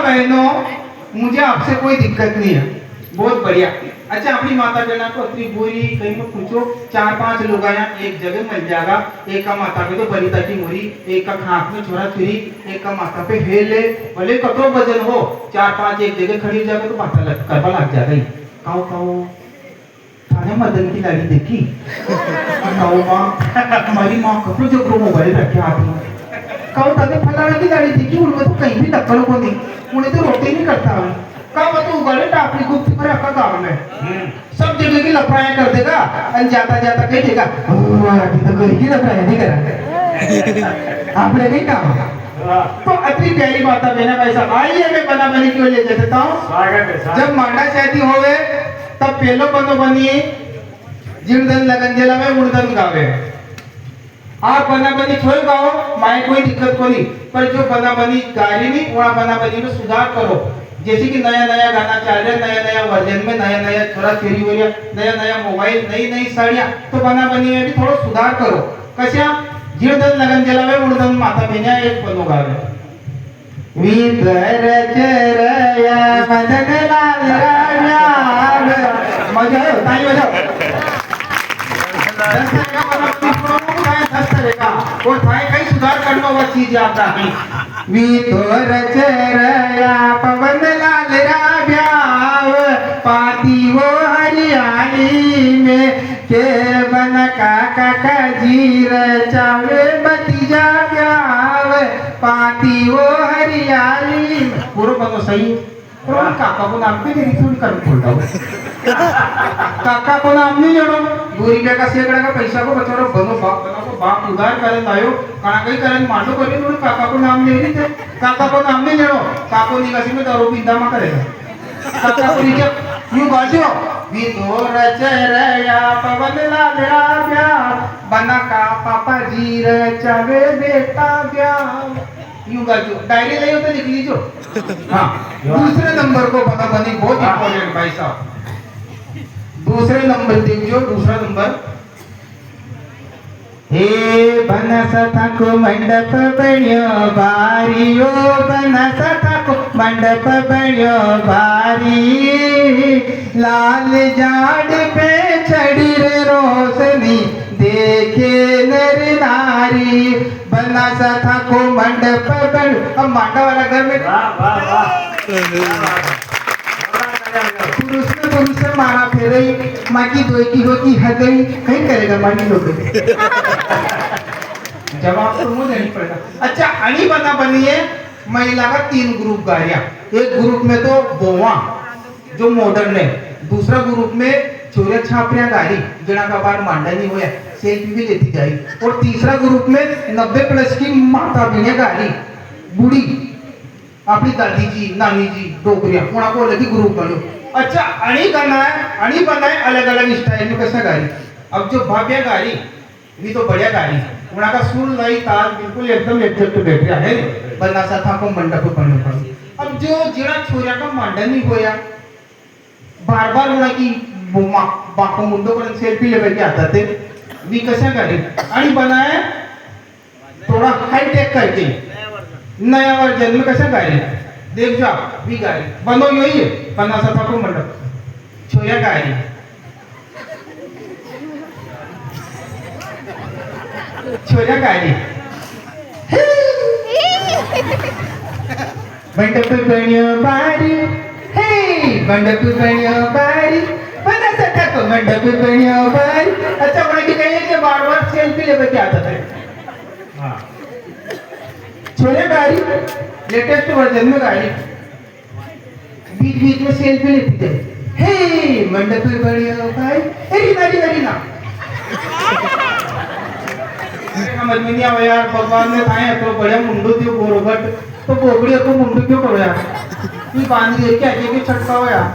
बहनों, मुझे आपसे कोई दिक्कत नहीं है, बहुत बढ़िया। अच्छा, अपनी माता बहना को अतरी बोरी कहीं में पूछो, 4-5 लोग आया एक जगह मिल जाएगा। एक का माता पे तो बलिता की मोरी, एक का खाक में छोरा छुरी, एक का माता पे हेले, भले कतरो वजन हो, 4-5 एक जगह खड़ी हो जाएगा तो माता करवा लग जाएगा ही। काओ काओ थाने मदन की लाड़ी देखी? काओ माँ, हमारी माँ कपड़ों जो ग्रो मोबाइल रखे हाथ में। काओ ताने फलाना की लाड़ी देखी? उनमें तो कहीं भी टक्कर को नहीं, उन्हें तो रोटी नहीं करता है। काओ तो उगाड़े टापरी गुप्त पर रखा गाँव में, सब जगह की लफड़ाएं कर देगा, और जाता जाता कह देगा अभी तो कोई की लफड़ाएं नहीं करा आपने नहीं कहा। तो अति प्यारी माता बहना पैसा आइए, मैं बना बनी क्यों ले देता हूँ। जब मांडा शादी होवे तब पहलो बनो बनिए जिनदन लगन जेला में उड़दन गावे। आप बना बनी छोड़ गाओ, माए कोई दिक्कत को नहीं, पर जो बना बनी गाड़ी नहीं वहाँ बना बनी में सुधार करो। जैसे कि नया नया गाना चल रहा है, नया नया वर्जन में, नया नया छोरा छोरी हो रहा, नया नया मोबाइल, नई नई साड़ियाँ, तो बना बनी में भी थोड़ा सुधार करो। कशा जिनदन लगन जेला में उड़दन माता बहना एक बनो गावे। वितर चरया मदन लाल राजा, मजा आयो ताई बजाओ। और थाई कई सुधार करना वो चीज आता है। वितर चरया पवन लाल राजा, पाती वो हरियाली में के बन काका का जीर चावे भतीजा ब्याव, पाती वो हरियाली में। पूरा बनो सही। और काका को नाम पे तेरी थोड़ी कर खोलता हूँ। काका को नाम नहीं जड़ो, 2 रुपया का सेकड़ा का पैसा को बचारो बनो बाप उधार करें लायो, कहाँ कहीं करें मांडो करें, तो काका को नाम ले रही थे। काका को नाम नहीं जड़ो, काको निकासी में दारू पीता मा करेगा। काका को नीचे यूं बाजो, विदोर चरया पवन लाल राजा, बना का पापा जी रचावे बेटा ब्याह। यूं गाजो, डायरी ले तो लिख लीजो। हाँ, दूसरे नंबर को बना बनी बहुत इंपॉर्टेंट भाई साहब। दूसरे नंबर देखियो, दूसरा नंबर। हे बनसता को मंडप बनियो भारी, ओ बनसता को मंडप बनियो भारी, लाल जाड़ पे चढ़ी रे रोशनी देखे नर नारी, बनसता को मंडप बन। अब मांडा वाला घर में पुरुष ने पुरुष से मारा फेरई, माँ की दोई की होती हदई, कहीं करेगा मानी लोग। जवाब तो मुझे नहीं पड़ेगा। अच्छा, अणी बना बनिए महिला का 3 ग्रुप गाड़ियां। एक ग्रुप में तो बोवा जो मॉडर्न है, दूसरा ग्रुप में चोरिया छापरिया गाड़ी जिना का बार मांडा नहीं हुआ, सेल्फी भी लेती जाए, और तीसरा ग्रुप में 90+ की माता बहनिया गाड़ी बूढ़ी अपनी दादी जी नानी जी डोकरिया उन्हें को लगी ग्रुप बनो। अच्छा, अणी करना है, अणी बनाए अलग अलग स्टाइल में कैसा गाड़ी। अब जो भाव्या गाड़ी भी तो बढ़िया गाड़ी, उन्हें का सुर लाई ताल बिल्कुल एकदम एग्जैक्ट बैठ रहा है, बना सा था को मंडप पढ़ने पड़ा। अब जो जिना छोरिया का मांडा नहीं होया, बार बार उन्हें की बाको मुंडो पर सेल्फी लेवे के आता थे, भी कैसा गाड़ी अणी बनाए थोड़ा हाई टेक करके नया वर्जन में कैसा गाड़ी देख जाओ, भी गाड़ी बनो यही है, बना सा था को मंडप छोया गाड़ी। छोया गाड़ी मंडप बनियो बारी, हे मंडप बनियो बारी, बना सा था को मंडप बनियो बारी। अच्छा, उन्हें कहिए कि बार बार सेल्फी लेवे के आता था। हाँ, छोया गाड़ी लेटेस्ट वर्जन में गाड़ी बीच बीच में सेल्फी लेती है, हे मंडप बनियो भाई, अरे ना समझ में नहीं आया यार, भगवान ने थाए तो बढ़िया मुंडू दियो गोरबट, तो बोगड़ी को मुंडू क्यों करो यार, ये बांध दे क्या ये भी छटका हो यार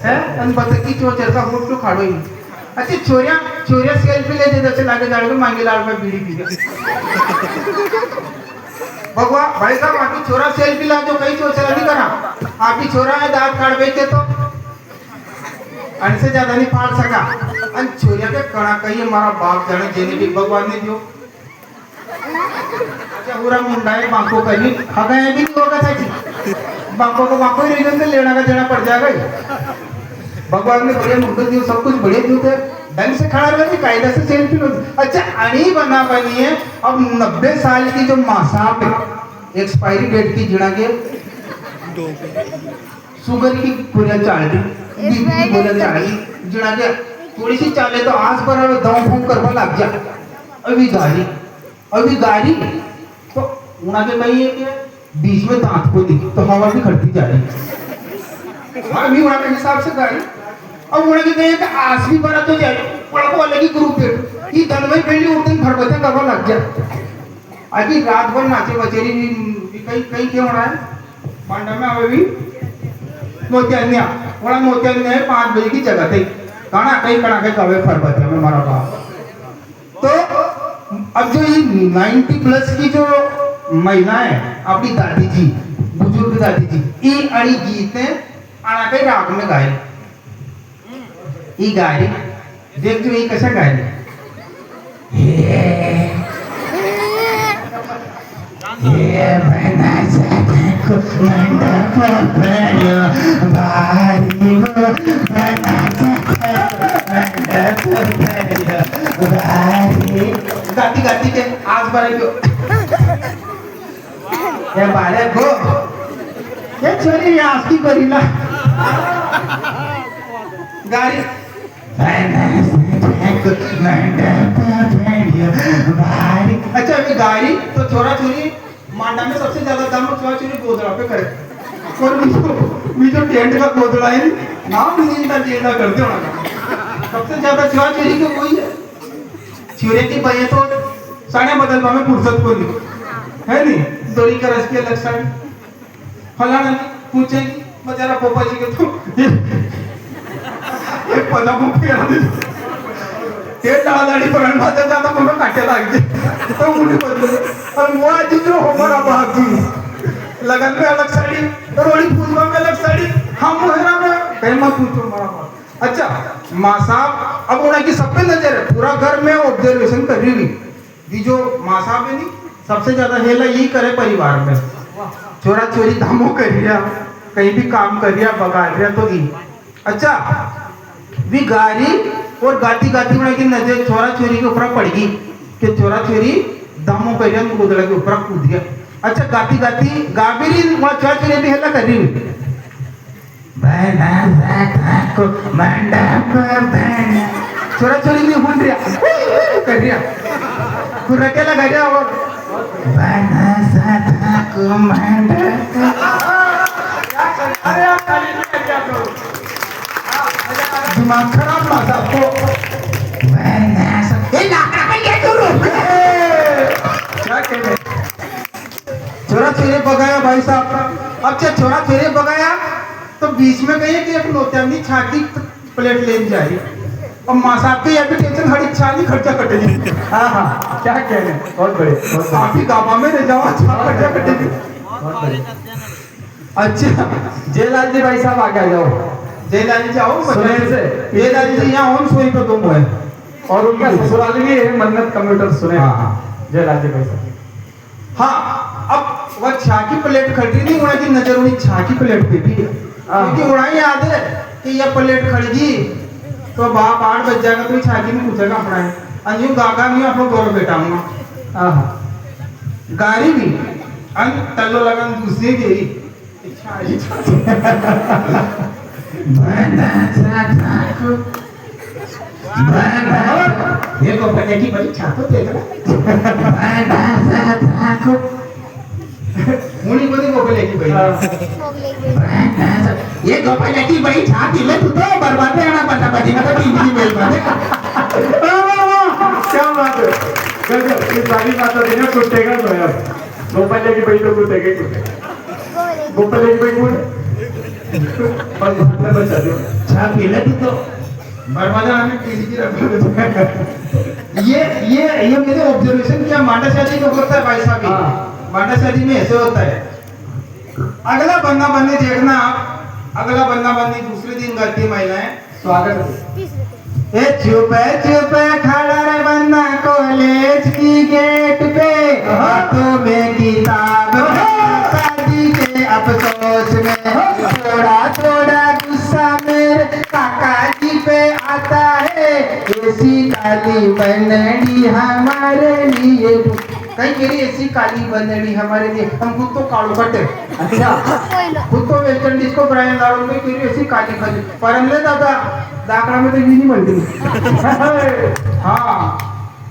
है, अन बतकी चोचर का होट क्यों खाड़ो ही। अच्छा, छोरिया सेल्फी ले दे जैसे लागे जाड़ में मांगे लाड़ में बीड़ी पी गए। भगवान भाई साहब, आपकी छोरा सेल्फी ला जो कहीं चोचरा नहीं करा, आपकी छोरा है दांत काट बेचे तो अनसे ज्यादा नहीं फाड़ सका, अन छोरिया के कणा कहीं हमारा बाप जाने जेने भी भगवान ने दियो। अच्छा, पूरा मुंडा है बांको कहीं खगाए भी नहीं होगा सची बापा को बापा ही रीजन से लेना का देना पड़ जाएगा ही। भगवान ने बढ़िया मुद्दे दिए, सब कुछ बढ़िया दिए थे, ढंग से खड़ा रहे, कायदा से सेल्फी लो। अच्छा अणी बना बनी है। अब 90 साल की जो मासाब एक्सपायरी डेट की जिना के शुगर की पूरा चाल दी, बीपी की पूरा चाल दी जिना के थोड़ी सी चाले तो आस पर अब दम फूंक करवा लग जा। अभी गाड़ी तो उना के कही है कि बीच में दांत को दी तो हवा भी खड़ती जा रही है। हाँ अभी उना के हिसाब से गाड़ी अब उना के कही है कि आस भी बड़ा तो जाए पड़ा को अलग ही ग्रुप है ये दन में पहले उस दिन खड़बते करवा लग जा। अभी रात भर नाचे बचेरी भी कहीं क्या हो रहा है पांडा में अभी भी मोतियान्या बड़ा मोतियान्या है 5 बजे की जगह थी कणा के कवे फरबते में मारा बाप। तो अब जो ये 90 प्लस की जो महिलाएं अपनी दादी जी बुजुर्ग दादी जी ये अड़ी गीत है आना के राग में गाए ये गाय देख जो ये कैसा गाय ये बना सकता मंडप बनो भारी वो बना सकता मंडप बनो भारी गाती गाती के आज बारे को ये बारे को ये छोरी ये आज की करीला गाड़ी अच्छा अभी गाड़ी तो छोरा छोरी मांडा में सबसे ज्यादा दाम छोरा छोरी गोदड़ा पे करे और जो टेंट का गोदड़ा है नाम नहीं जिंदा करते हो सबसे ज्यादा छोरा छोरी को वही है छोरे की भैया तो साड़ियाँ बदलवा में फुर्सत को नहीं है नहीं दोरी का रस की अलग साड़ी फलाना पूछेगी बेचारा पोपा जी के तो एक पदा को फेरा दे ये डालाड़ी पर माता जाता मुझे काटे लगे तो मुझे बदले और वो आज जो हमारा बाकी लगन में अलग साड़ी रोड़ी पूजवा में अलग साड़ी हम मुहरा में कहीं मत पूछो हमारा बात। अच्छा माँ साहब अब उन्हें की सब पे नजर है पूरा घर में ऑब्जर्वेशन कर रही हुई जो माँ साहब है नहीं सबसे ज्यादा हेला यही करे परिवार में छोरा छोरी धामो कर रिया कहीं भी काम कर रिया बगाड़ रिया तो ही अच्छा भी गाड़ी और गाती गाती में की नजर छोरा छोरी के ऊपर पड़ गई कि छोरा छोरी दामों पे जन गोदड़ा के ऊपर कूद गया। अच्छा गाती गाती गाबीरी वहां छोरा छोरी भी हेला कर रही हुई बना को मंडप बना छोरा छोरी भी हुन रिया कर रिया पूरा केला कर रिया और बना साथा को मंडप अरे खाली नहीं क्या करो दिमाग खराब ना सबको ये नाका पे ये करो क्या कह रहे छोरा छोरे बगाया भाई साहब अब जब छोरा छोरे बगाया तो बीच में गई कि एक नोत्यानी छाती प्लेट ले जा रही और माँ साहब की अभी टेंशन हड़ी छाती खर्चा कटेगी हाँ क्या कह रहे हैं बहुत बड़े काफी गाँव में रह जाओ खर्चा कटेगी बहुत बड़े। अच्छा जयलाल जी भाई साहब आगे आ जाओ जयलाल जी जाओ से जयलाल जी यहाँ ऑन सोई पे तुम है और उनका ससुराल भी है मन्नत कंप्यूटर सुने हाँ जयलाल जी भाई साहब हाँ अब वह छा की प्लेट खड़ी नहीं उड़ा की नजर उन्हीं छा की प्लेट पे भी क्योंकि उड़ा याद है कि यह प्लेट खड़गी तो बाप 8 बज जाएगा तो छा की नहीं पूछेगा अपना है अंजू गागा नहीं अपना गौरव बैठाऊंगा गाड़ी भी अन तल्लो लगन दूसरी देरी ये गोपाल की बड़ी छाप देख मुनी बड़ी गोपाल की बड़ी ये गोपाल की बड़ी छाप दिले तू तो बर्बाद है ना पता बजी का तो इंग्लिश मेल में क्या बात है गजब ये सारी बातें देना टूटेगा तो यार गोपाल की बड़ी तो टूटेगा गोपाल की बड़ी बोल और भाषा बचा दो छाप मिला तो बर्बादा हमें पीली की रखा ये मेरे ऑब्जर्वेशन किया मांडा शादी में होता है भाई साहब मांडा शादी में ऐसे होता है अगला बंदा बंदी देखना आप अगला बंदा बंदी दूसरे दिन गाती महिलाएं स्वागत ए चुप खड़ा रे बंदा कॉलेज की गेट पे हाथों में किताब शादी के अफसोस में, थोड़ा थोड़ा गुस्सा मेरे काका जी पे आता है, ऐसी काली बनड़ी हमारे लिए, कहीं कह रही ऐसी काली बनड़ी हमारे लिए, हम खुद तो कालो कटे, अच्छा खुद तो वेस्ट इंडीज को ब्रायन लारो में कह रही ऐसी काली बनड़ी, पर हमने दादा दाखला में तो ये नहीं मिलती। हाँ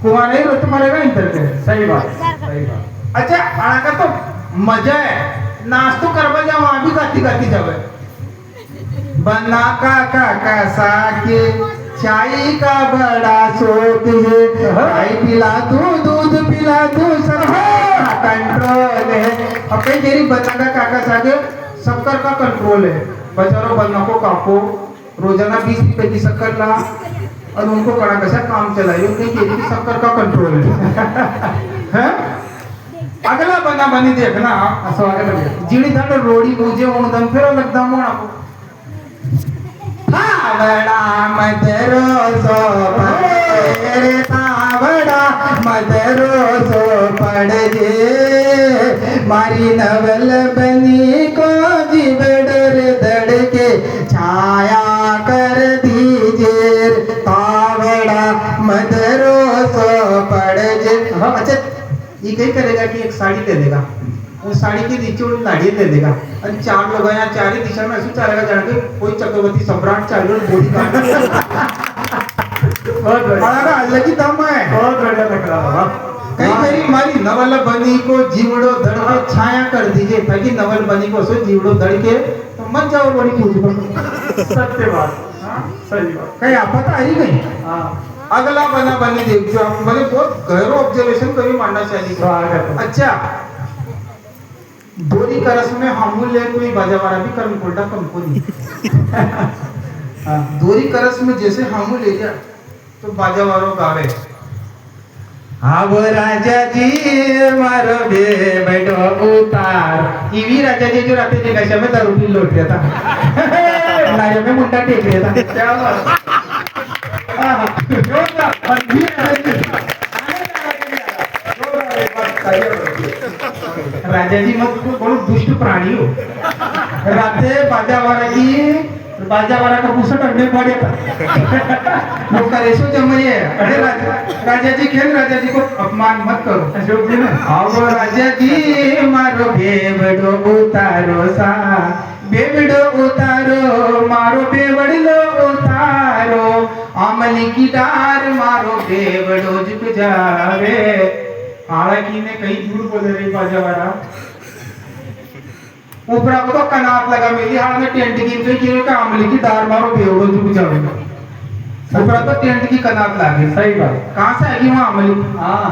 कुमार नहीं रोज मरेगा इंटर के, सही बात, सही बात। अच्छा आना का तो मजा है, नाच तो करवा जाओ वहां भी गाती गाती जावे, बना काका साके चाय का बड़ा शौक है, चाय पिला दूं दूध पिला दूं सब कंट्रोल है। अब कई देरी बना काका साके शक्कर का कंट्रोल है, बचारो बन्ना को काको रोजाना 20 रुपए की शक्कर ला और उनको कड़ा कैसा काम चलाइयो, कहीं कह रही शक्कर का कंट्रोल है। अगला बना बनी देखना जिड़ी धड़ रोड़ी मुझे उड़दम फिर लगदा मोना को बड़ा मदरो सो पड़े बड़ा मदरो सो पड़ जे मारी नवल बनी को जीव डर दड़ के छाया कर दीजिए तावड़ा मदरो सो पड़ जे। अच्छा ये कहीं करेगा कि एक साड़ी दे देगा, उस साड़ी के नीचे वो लाड़ी दे देगा और 4 लोग यहाँ 4 ही दिशा में ऐसे चलेगा जाने कोई चक्रवर्ती सम्राट चाहिए बॉडी का बहुत बढ़िया अल्लाह की दम है, बहुत बढ़िया लग रहा है। कहीं कहीं हमारी नवल बनी को जीवड़ो धड़ के छाया कर दीजिए ताकि नवल बनी को सो जीवड़ो धड़ के तो मत जाओ बड़ी पूछ सत्य बात, सही बात, कहीं आपत आ ही गई। अगला बना बनी देख जो मैंने बहुत गहरा ऑब्जर्वेशन करी मानना चाहिए। अच्छा बोरी का रस में हमूल ले कोई बाजावारा भी कर्म कोल्डा कम को नहीं दोरी का रस में जैसे हमूल ले जा तो बाजावारों गावे अब राजा जी मारो बे बैठो उतार ईवी राजा जी जो राते के नशे में दारू पी लौट गया था नारे में मुंडा टेक रहा था, क्या बात राजा जी मत बहुत दुष्ट प्राणी हो, राते बाजावारा का पूछा करने पड़े था लोग करेशो जमैये। अरे राजा जी खेल, राजा जी को अपमान मत करो। आओ राजा जी मारो बेवड़ो उतारो सा बेवड़ो उतारो मारो बेवड़ो उतारो अमली की डार मारो बेवड़ो झुक जावे। हालांकि ने कई झूठ बोले रही बाजावारा ऊपरा को तो कनात लगा मेरी हाल में टेंट की तो कि का अमली की डार मारो बेवड़ो झुक जावे, ऊपरा तो टेंट की कनात लागे, सही बात। कहां से आएगी वहां अमली? हां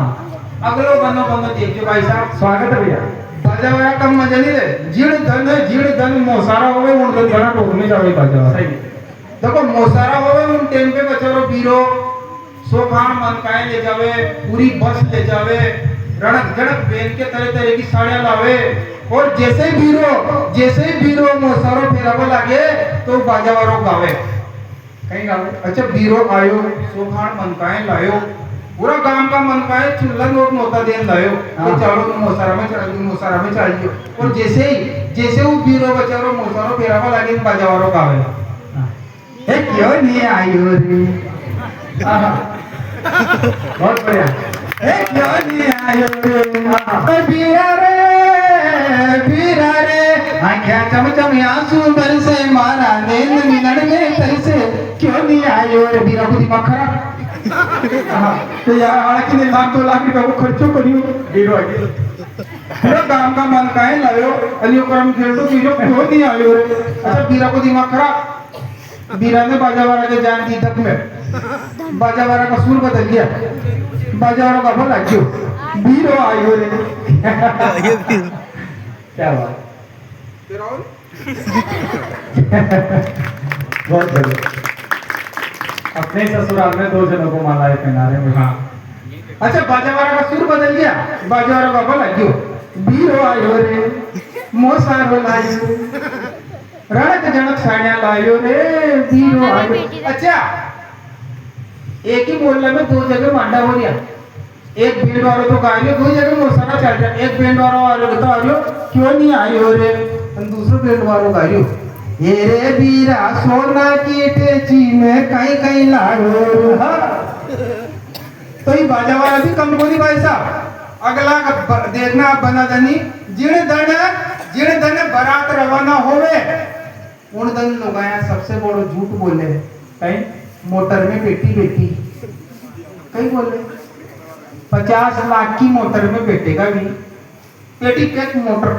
अगलो बनो देखियो भाई साहब, स्वागत है भैया। बाजावारा कम मजा नहीं ले, जीड़ धन मोसारा होवे उन तो गणा टोक में जावे बाजावारा, सही देखो मोसारा होवे उन टाइम पे बचारो बीरो सोखान मनकाए ले जावे, पूरी बस ले जावे, रड़क जड़क बेन के तरह तरह की साड़ियां लावे और जैसे बीरो मोसारो फेरावे लागे तो बाजावारो गावे, कहीं गावे। अच्छा बीरो आयो सोखान मनकाए लायो, पूरा गांव का मनकाए चुल्ला लोग नोता देन लायो तो चारों मोसारा में चलियो और जैसे वो बीरो बचारो मोसारो फेरावे लागे बाजावारो गावे ए क्यों नहीं आयो रे बहुत बढ़िया ए क्यों नहीं आयो रे बीरा रे आँखें चमचम आंसू बरसे मारा नींद मिलन में तरसे क्यों नहीं आयो रे बीरा को दिमाग खराब तो यार हालांकि 1 लाख रुपए को खर्चो करियो बीरो आगे पूरा गांव का मन काहे लायो अलियो करम खेल तो बीरो क्यों नहीं आयो रे। अच्छा बीरा को दिमाग खराब, बीरा ने बाजावारा के जान दी तक में बाजावारा का सुर बदल गया, बाजावारा का भला क्यों बीरो आयो रे क्या बात बहुत बढ़िया। अपने ससुराल में 2 जनों को मालाएं पहना रहे हैं। हाँ अच्छा बाजावारा का सुर बदल गया, बाजावारा का भला क्यों बीरो आयो रे मोसारो लायो रड़क जनक साड़ियां लायो रे बीरो आयो। अच्छा एक ही मोहल्ले में 2 जगह मांडा हो गया, एक बैंड वालों तो गायो 2 जगह मोसारा चल रहा, एक बैंड वालों तो आयो क्यों नहीं आयो रे और दूसरो बेल्ट वालों गायो ये रे बीरा सोना की टेची में कहीं कहीं लागो। तो ये बाजा वाला भी कम बोली भाई साहब। अगला देखना आप बना दनी जिन दन बारात रवाना होवे उन दन लोग आया सबसे बड़ो झूठ बोले कहीं मोटर में बेटी बेटी कहीं बोले 50 लाख की मोटर में बैठेगा भी पेटी पैक मोटर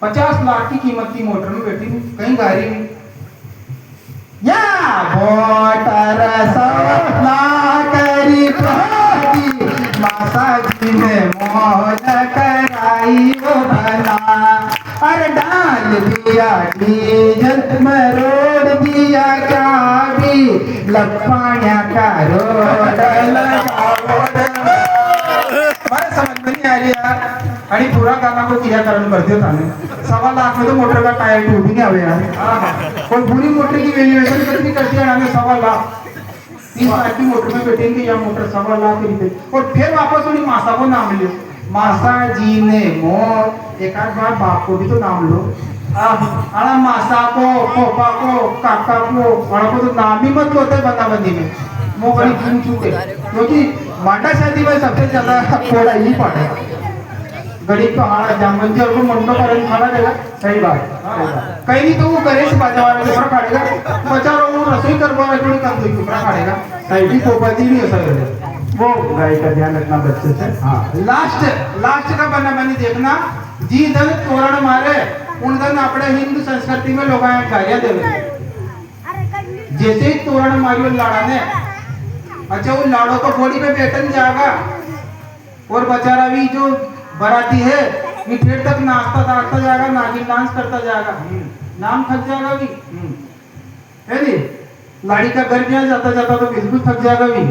50 लाख की कीमत की मोटर में बैठी कहीं गाड़ी में या मोटर करी मासा जी ने मोल कराई वो भला अरे डाल दिया डीजल मरोड़ दिया क्या भी लपाण्या का रोड समझ में नहीं आ रही यार। आणि पूरा गाना को किया कारण करते थाने 1.25 लाख में तो मोटर का टायर टूट नहीं आवे यार। और पूरी मोटर की वैल्यूएशन कितनी करती है हमें 1.25 लाख 30 लाख की मोटर में बैठेंगे या मोटर 1.25 लाख रुपए और फिर वापस उन्हें मासा को नाम लियो मासा जी ने मोर एक आध बार बाप को भी तो नाम लो अड़ा मासा को पोपा को काका को बड़ा को तो नाम ही मत होते बंदी में वो बड़ी चूक चूके क्योंकि मांडा शादी में सबसे ज्यादा थोड़ा ही पड़ेगा गरीब तो हारा जामन जी और वो मंडो करन खाना देगा सही बात कहीं नहीं तो वो गणेश बाजा वाले के ऊपर खाड़ेगा बचा वो रसोई करवा वाले थोड़ी कम तो ऊपर खाड़ेगा सही भी पोपाजी नहीं ऐसा करे वो गाय का ध्यान रखना बच्चे से। हाँ लास्ट का बना बनी देखना जी धन तोरण मारे उन धन अपने हिंदू संस्कृति में लोग गालियां देवे जैसे ही तोरण मारियो लाड़ा ने अच्छा वो लाड़ों को घोड़ी पे बैठन जाएगा और बेचारा भी जो बराती है ये फिर तक नाचता जाएगा नागिन डांस करता जाएगा नाम थक जाएगा भी है नी लाड़ी का घर गया जाता जाता तो बिल्कुल थक जाएगा भी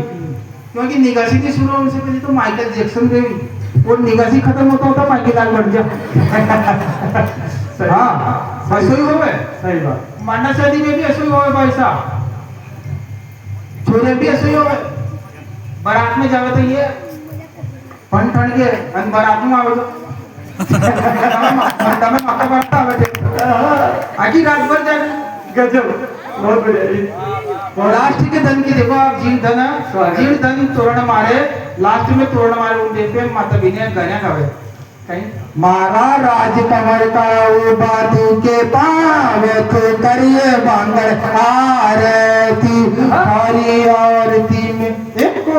क्योंकि निगासी की शुरू होने से पहले तो माइकल जैक्सन देवी और निगासी खत्म होता माइकल लाल बढ़ जा। हाँ ऐसा ही होवे सही बात मांडा शादी में भी ऐसा ही होवे भाई साहब छोरे भी ऐसे ही होवे बारात में जावे तो ये फन ठंड के अन बारात में आवे तो मंडा में माता बारात आवे आखिर रात भर जाए गजब बहुत बढ़िया। लास्ट के धन की देखो आप जीण धन तोरण मारे लास्ट में तोरण मारे उन देखे माता बिने गाना गावे कहीं मारा राज कमर का बातू के पावत करिए बांगड़ आरती हरी आरती में एको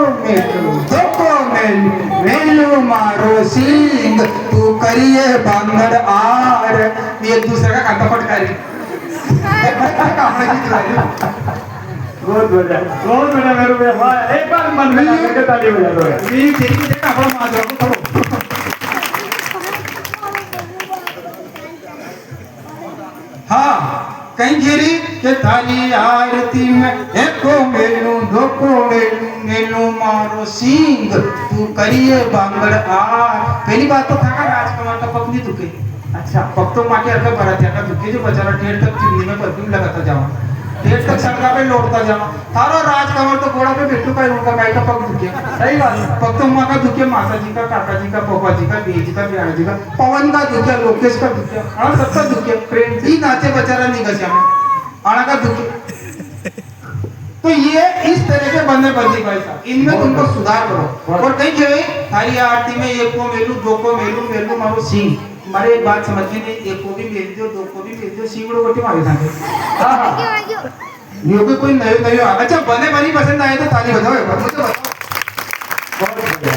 मेलू मारो सिंह तू करिए बांगड़ आर एक दूसरे का कांटा फटकारी बहुत बढ़िया मेरे पे एक बार मन में आके ताली हो जाता है ये तेरी की देखा अपन मार दो हाँ कहीं घेरी के थाली आरती में एको मेलू धोको मेलू मारो सिंह तू करिए बांगड़ आर पहली बात तो था राजकुमार का पकनी दुखे अच्छा पक्तो माँ के अर्थ भरा था दुखे जो बेचारा ढेर तक चिमनी में परफ्यूम लगाता जावा ढेर तक सड़का पे लौटता जावा थारो राजकमल तो घोड़ा पे बैठो का उनका गाय का पग दुखे सही बात पक्तो माँ का दुखे माता जी का काका जी का पोपा जी का बेजी जी का बिहार जी का पवन का दुखे लोकेश का दुखे हाँ सबका दुखे प्रेम ही नाचे बेचारा निगसिया में आना का दुखे तो ये इस तरह के बंदे भाई साहब इनमें तुमको सुधार करो और कहीं जो है थारी आरती में एक को मेलू दो को मेलू मारो सिंह हमारे एक बात समझ में नहीं एक को भी भेज दो दो को भी भेज दो सीगड़ो को मारे सांगे हां ये कोई नए अच्छा बनी पसंद आए तो ताली बजाओ एक बार मुझे बताओ बहुत बढ़िया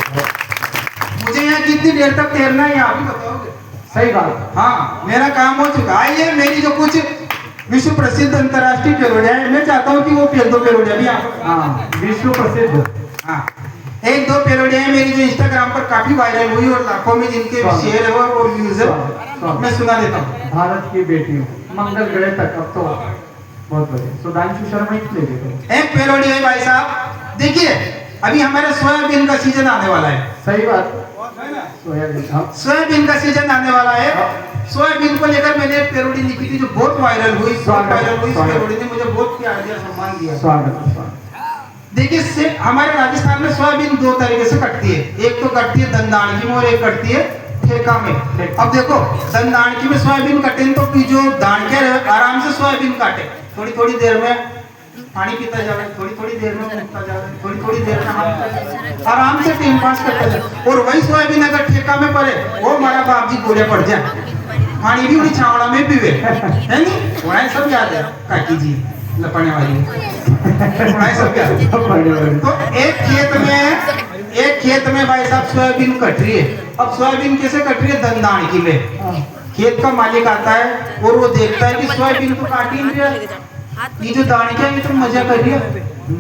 मुझे यहाँ कितनी देर तक तैरना है आप ही बताओगे सही बात हाँ मेरा काम हो चुका है ये मेरी जो कुछ विश्व प्रसिद्ध अंतर्राष्ट्रीय पेरोडिया है मैं चाहता हूँ कि वो दो पेरोडिया भी हाँ विश्व प्रसिद्ध हाँ एक दो पेरोडिया मेरी जो इंस्टाग्राम पर काफी वायरल हुई और लाखों में जिनके शेयर है और व्यूज है मैं सुना देता हूँ भारत की बेटियों मंगल ग्रह तक अब तो बहुत बढ़िया सुधांशु शर्मा ही ले देखो एक पेरोडिया भाई साहब देखिए अभी हमारे सोयाबीन का सीजन आने वाला है सही बात सोयाबीन का सीजन आने वाला है सोयाबीन को लेकर मैंने एक पेरोडी लिखी थी जो बहुत वायरल हुई पेरोडी ने मुझे बहुत प्यार दिया सम्मान दिया स्वागत देखिए हमारे राजस्थान में सोयाबीन दो तरीके से कटती है एक तो कटती है दंदाड़गी में और एक कटती है ठेका में। अब देखो सन दाणकी में सोयाबीन कटे तो जो दाणके आराम से सोयाबीन काटे, थोड़ी थोड़ी देर में पानी पीता जावे, थोड़ी थोड़ी देर में उठता जावे, थोड़ी थोड़ी देर में आराम से टाइम पास करता जाए। और वही सोयाबीन अगर ठेका में पड़े वो हमारा बाप जी गोले पड़ जाए, पानी भी उन्हीं छावड़ा में पीवे, है नहीं? उन्हें सब याद है काकी जी लपने वाली, उन्हें सब याद है। तो एक खेत में भाई साहब सोयाबीन कट रही है। अब सोयाबीन कैसे कट रही है? दंदाणकी में खेत का मालिक आता है और वो देखता है कि सोयाबीन तो काटी नहीं रहा, ये जो दाणकियां ये तो मजा कर रही है,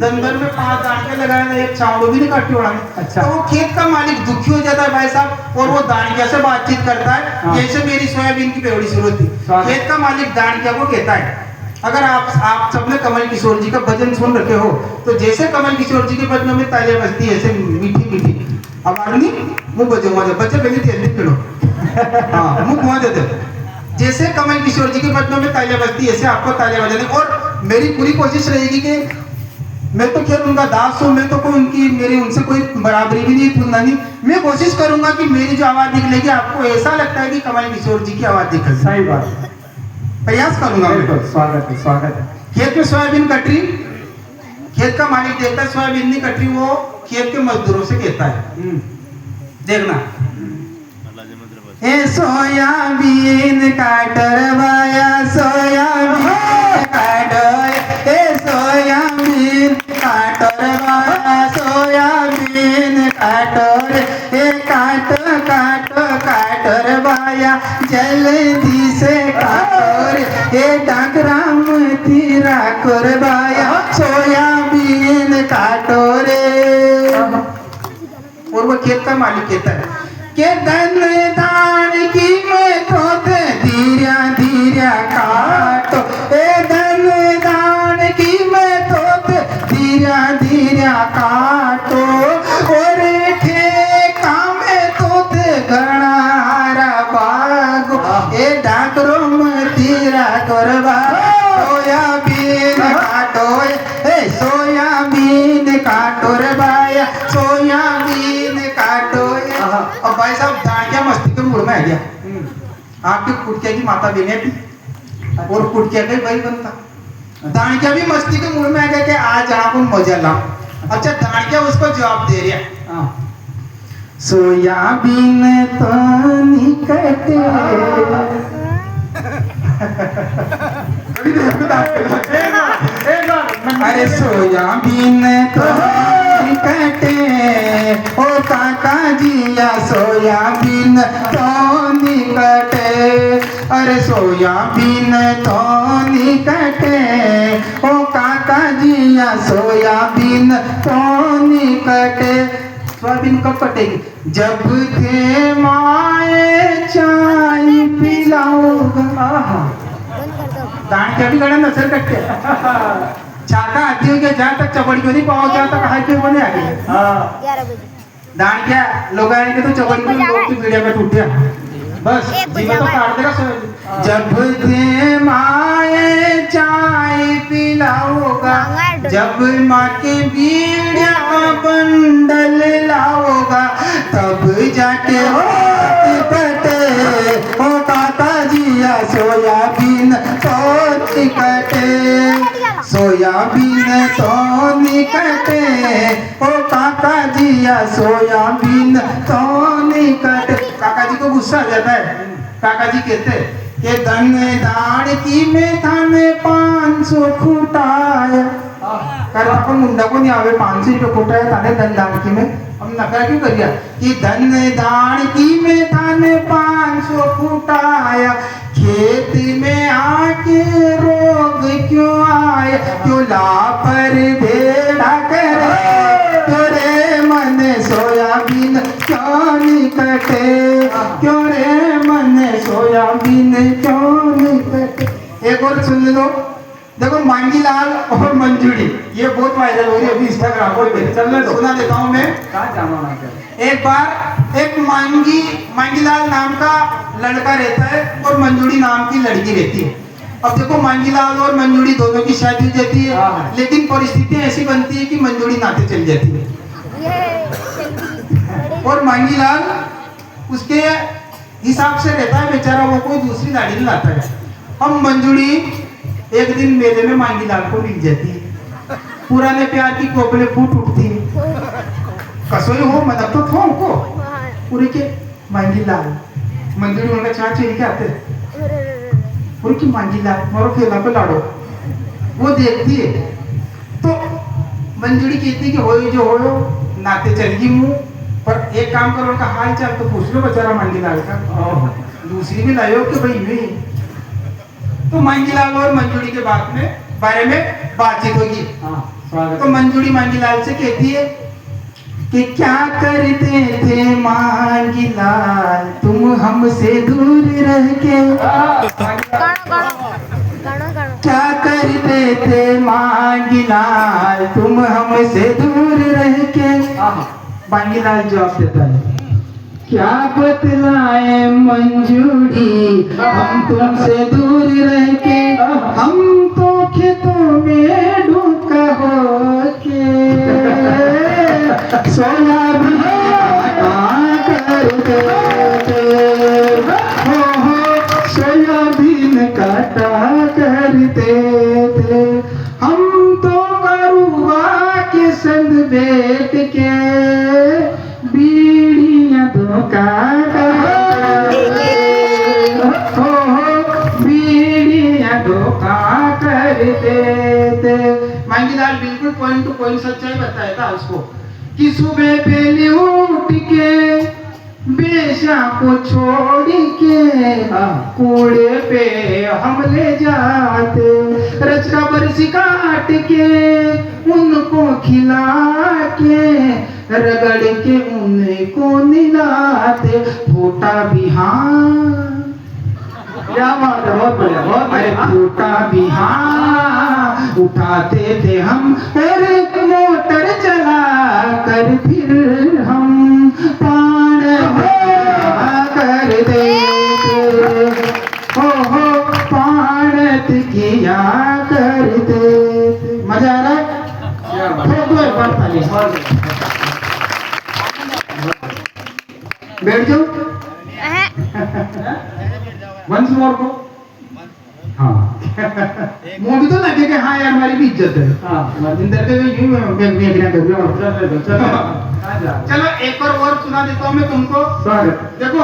दंदर में 5 दाणके लगाए ना, एक चावल भी नहीं काटी उड़ा में। अच्छा। तो वो खेत का मालिक दुखी हो जाता है भाई साहब, और वो दाणकिया से बातचीत करता है, जैसे मेरी सोयाबीन की बेवड़ी शुरू थी। खेत का मालिक दाणकिया को कहता है, अगर आप सबने कमल किशोर जी का भजन सुन रखे हो तो जैसे कमल किशोर जी के भजनों में तालियां बजती है ऐसे मीठी मीठी आवाज नहीं, मुंह बजो बच्चे पहले तेज पीड़ो, हाँ मुंह घुमा देते, जैसे कमल किशोर जी के भजनों में तालियां बजती है ऐसे आपको तालियां बजानी। और मेरी पूरी कोशिश रहेगी कि मैं तो खैर उनका दास हूँ, मैं तो कोई उनकी मेरी उनसे कोई बराबरी भी नहीं, तुलना नहीं। मैं कोशिश करूंगा कि मेरी जो आवाज निकलेगी आपको ऐसा लगता है कि कमल किशोर जी की आवाज निकल। सही बात, प्रयास करूंगा। स्वागत है, स्वागत है। खेत में सोयाबीन कट रही, खेत का मालिक देखता है सोयाबीन नहीं कट रही, वो खेत के मजदूरों से कहता है, देखना ए सोयाबीन काटरवाया, सोयाबीन काटो, ए सोयाबीन काटरवाया, सोयाबीन काटो, ए काटो काटो काटरवाया, जल्दी से काटो, ए डाकराम तीरा करवाया, सोयाबीन काटो रे। और वो खेत का मालिक कहता है के धन दान की में तो धीरा धीरा काटो, ए धन दान की में तो धीरा धीरा काटो, और ठेका में तो घनारा बागो, ए डाकरो तीरा करवा, सोयाबीन काटो, ए सोयाबीन काटो रे भाया, सोयाबीन काटो। अब भाई साहब दाणकिया मस्ती के मूड में आ गया, आपके कुटकिया की माता बहने थी और कुटकिया का भाई बनता, दाणकिया भी मस्ती के मूड में आ गया कि आज आप मजा लाओ। अच्छा दाणकिया उसको जवाब दे रहा, सोयाबीन तो निकटे अरे सोयाबीन तो निकटे, ओ काका जिया सोयाबीन तो निकटे, अरे सोयाबीन तो निकटे, ओ काका जिया सोयाबीन तो निकटे। सोयाबीन कब कटेगी? जब थे माए चाय पिलाओगा, दाणकिया भी गड़ा नजर कटते चाका आती हो गया, जहाँ तक चपड़ी को नहीं पाओ, जहाँ तक हाई पे बने आगे दाणकिया लोग आएंगे तो चपड़ी को लोग की वीडियो में टूट गया बस जीवन तो काट देगा सोयाबीन। जब थे माए चाय पिलाओगा, जब माँ के बीड़िया का बंडल लाओगा, तब जाके कटे, ओ काका जिया सोयाबीन तो निकटे, सोयाबीन तो निकटे, ओ काका जिया सोयाबीन तो निकटे। काका जी को गुस्सा आ जाता है, काका जी कहते कि धन दाणकी में थाने 500 फुटाया, कर अपन मुंडा को नहीं आवे 500 रुपये फुटाया थाने धन दाणकी में, हम नखरा क्यों करिया कि धन दाणकी में थाने 500 फुटाया, खेत में आके रोग क्यों आए, क्यों लापर भेड़ा करे, तेरे मन सोयाबीन क्यों निकटे, क्यों रे मन सोयाबीन क्यों निकटे। एक और सुन लो, देखो मांगीलाल और मंजूरी, ये बहुत वायरल हो रही है अभी इंस्टाग्राम पर, चलने दो सुना देता हूँ मैं। एक बार एक मांगीलाल नाम का लड़का रहता है और मंजूरी नाम की लड़की रहती है। अब देखो मांगीलाल और मंजूरी दोनों की शादी हो जाती है, लेकिन परिस्थितियां ऐसी बनती है कि मंजूरी नाते चल जाती है और मांगीलाल उसके हिसाब से रहता है बेचारा, वो कोई दूसरी दाढ़ी नहीं लाता है। हम मंजूरी एक दिन मेले में मांगी लाल को मिल जाती है, पुराने प्यार की कोपले फूट उठती है, कसोई हो मतलब तो थो को पूरे के मांगी लाल मंजूरी उनका चार चेहरे के आते पूरी की मांगी लाल मारो खेला पे लाड़ो, वो देखती है तो मंजूरी कहती कि हो जो हो नाते चलगी मुंह पर एक काम करो उनका हाल चाल तो पूछ लो बेचारा मांगी लाल का, दूसरी भी लायो कि भाई नहीं। तो मांगी लाल और मंजूरी के बारे में बातचीत होगी। तो मंजूरी मांगी लाल से कहती है कि क्या करते थे मांगी लाल तुम हमसे दूर रह के, क्या करते थे मांगी लाल तुम हमसे दूर रह के। मांगी लाल जवाब देता है, क्या बतलाए मंजूरी हम तुमसे दूर रह के, हम तो खेतों में डूबा हो के सोयाबीन करते हो सोयाबीन काटा करते थे, हम तो करुआ के संग बैठ के बीड़ियां धोखा बीड़ियां धोखा करते थे। मांगी लाल बिल्कुल पॉइंट टू पॉइंट सच्चाई बताया था उसको कि सुबह पहले उठ के बेशा को छोड़ के कूड़े पे हम ले जाते, रचका बरसी काट के उनको खिला के रगड़ के उनको निलाते, फूटा बिहान क्या बात है, बहुत बढ़िया बहुत बढ़िया। फूटा बिहान उठाते थे हम और मोटर चला कर फिर हम पान कर दे हो पानत किया करते। मजा आ रहा है, दो एक बार ताली बैठ जाओ वंश मोर को। हाँ मुंह भी तो लगे कि हाँ यार हमारी भी इज्जत है। हाँ इंदर के चलो एक और सुना देता हूँ मैं तुमको। देखो